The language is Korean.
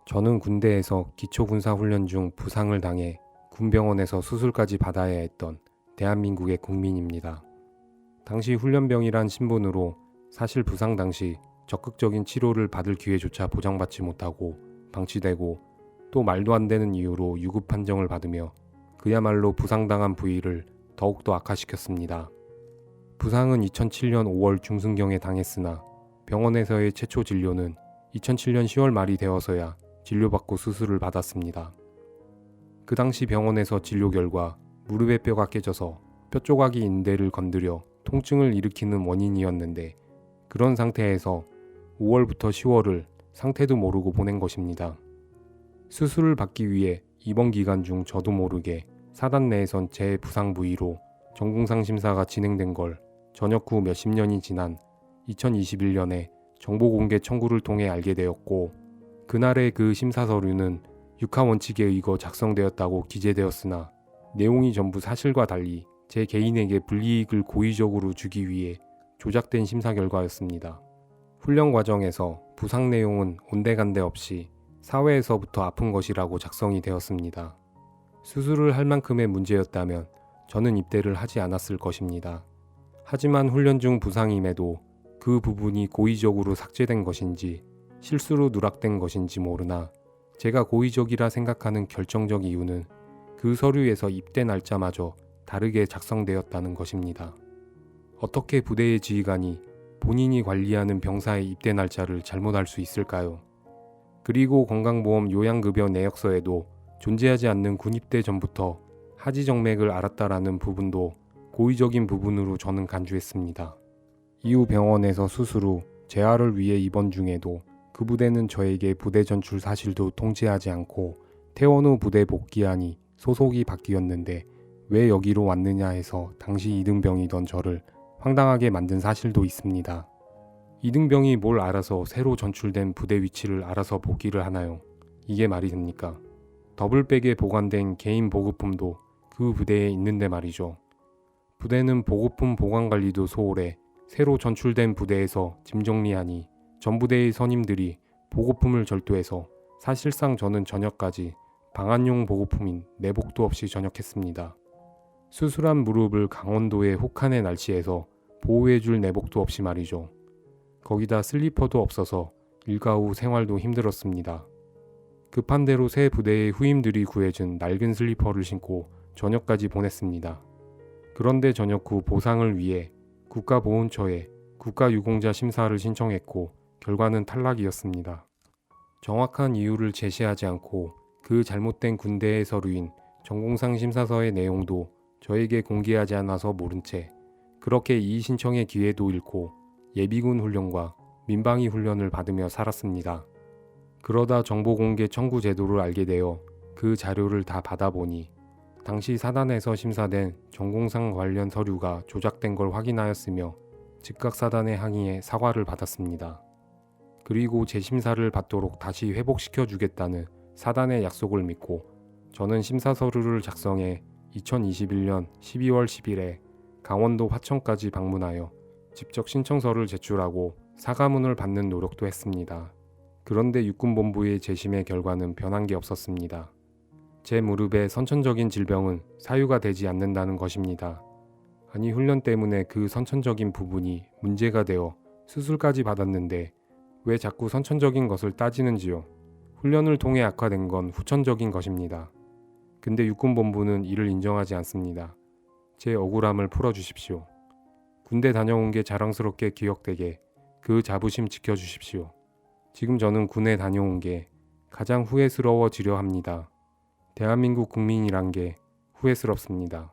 저는 군대에서 기초군사훈련 중 부상을 당해 군병원에서 수술까지 받아야 했던 대한민국의 국민입니다. 당시 훈련병이란 신분으로 사실 부상 당시 적극적인 치료를 받을 기회조차 보장받지 못하고 방치되고 또 말도 안 되는 이유로 유급 판정을 받으며 그야말로 부상당한 부위를 더욱더 악화시켰습니다. 부상은 2007년 5월 중순경에 당했으나 병원에서의 최초 진료는 2007년 10월 말이 되어서야 진료받고 수술을 받았습니다. 그 당시 병원에서 진료 결과 무릎의 뼈가 깨져서 뼈 조각이 인대를 건드려 통증을 일으키는 원인이었는데 그런 상태에서 5월부터 10월을 상태도 모르고 보낸 것입니다. 수술을 받기 위해 입원 기간 중 저도 모르게 사단 내에선 제 부상 부위로 전공상 심사가 진행된 걸 전역 후 몇십 년이 지난 2021년에 정보공개 청구를 통해 알게 되었고 그날의 그 심사 서류는 육하 원칙에 의거 작성되었다고 기재되었으나 내용이 전부 사실과 달리 제 개인에게 불이익을 고의적으로 주기 위해 조작된 심사 결과였습니다. 훈련 과정에서 부상 내용은 온데간데 없이 사회에서부터 아픈 것이라고 작성이 되었습니다. 수술을 할 만큼의 문제였다면 저는 입대를 하지 않았을 것입니다. 하지만 훈련 중 부상임에도 그 부분이 고의적으로 삭제된 것인지 실수로 누락된 것인지 모르나 제가 고의적이라 생각하는 결정적 이유는 그 서류에서 입대 날짜마저 다르게 작성되었다는 것입니다. 어떻게 부대의 지휘관이 본인이 관리하는 병사의 입대 날짜를 잘못할 수 있을까요? 그리고 건강보험 요양급여 내역서에도 존재하지 않는 군입대 전부터 하지정맥을 앓았다라는 부분도 고의적인 부분으로 저는 간주했습니다. 이후 병원에서 수술 후 재활을 위해 입원 중에도 그 부대는 저에게 부대 전출 사실도 통지하지 않고 퇴원 후 부대 복귀하니 소속이 바뀌었는데 왜 여기로 왔느냐 해서 당시 2등병이던 저를 황당하게 만든 사실도 있습니다. 2등병이 뭘 알아서 새로 전출된 부대 위치를 알아서 복귀를 하나요? 이게 말이 됩니까? 더블백에 보관된 개인 보급품도 그 부대에 있는데 말이죠. 부대는 보급품 보관 관리도 소홀해 새로 전출된 부대에서 짐 정리하니 전부대의 선임들이 보급품을 절도해서 사실상 저는 저녁까지 방한용 보급품인 내복도 없이 전역했습니다. 수술한 무릎을 강원도의 혹한의 날씨에서 보호해줄 내복도 없이 말이죠. 거기다 슬리퍼도 없어서 일과 후 생활도 힘들었습니다. 급한 대로 새 부대의 후임들이 구해준 낡은 슬리퍼를 신고 전역까지 보냈습니다. 그런데 전역 후 보상을 위해 국가보훈처에 국가유공자 심사를 신청했고 결과는 탈락이었습니다. 정확한 이유를 제시하지 않고 그 잘못된 군대의 서류인 전공상 심사서의 내용도 저에게 공개하지 않아서 모른 채 그렇게 이의 신청의 기회도 잃고 예비군 훈련과 민방위 훈련을 받으며 살았습니다. 그러다 정보공개 청구 제도를 알게 되어 그 자료를 다 받아보니 당시 사단에서 심사된 전공상 관련 서류가 조작된 걸 확인하였으며 즉각 사단의 항의에 사과를 받았습니다. 그리고 재심사를 받도록 다시 회복시켜 주겠다는 사단의 약속을 믿고 저는 심사 서류를 작성해 2021년 12월 10일에 강원도 화천까지 방문하여 직접 신청서를 제출하고 사과문을 받는 노력도 했습니다. 그런데 육군본부의 재심의 결과는 변한 게 없었습니다. 제 무릎의 선천적인 질병은 사유가 되지 않는다는 것입니다. 아니 훈련 때문에 그 선천적인 부분이 문제가 되어 수술까지 받았는데 왜 자꾸 선천적인 것을 따지는지요? 훈련을 통해 악화된 건 후천적인 것입니다. 근데 육군본부는 이를 인정하지 않습니다. 제 억울함을 풀어주십시오. 군대 다녀온 게 자랑스럽게 기억되게 그 자부심 지켜주십시오. 지금 저는 군에 다녀온 게 가장 후회스러워지려 합니다. 대한민국 국민이란 게 후회스럽습니다.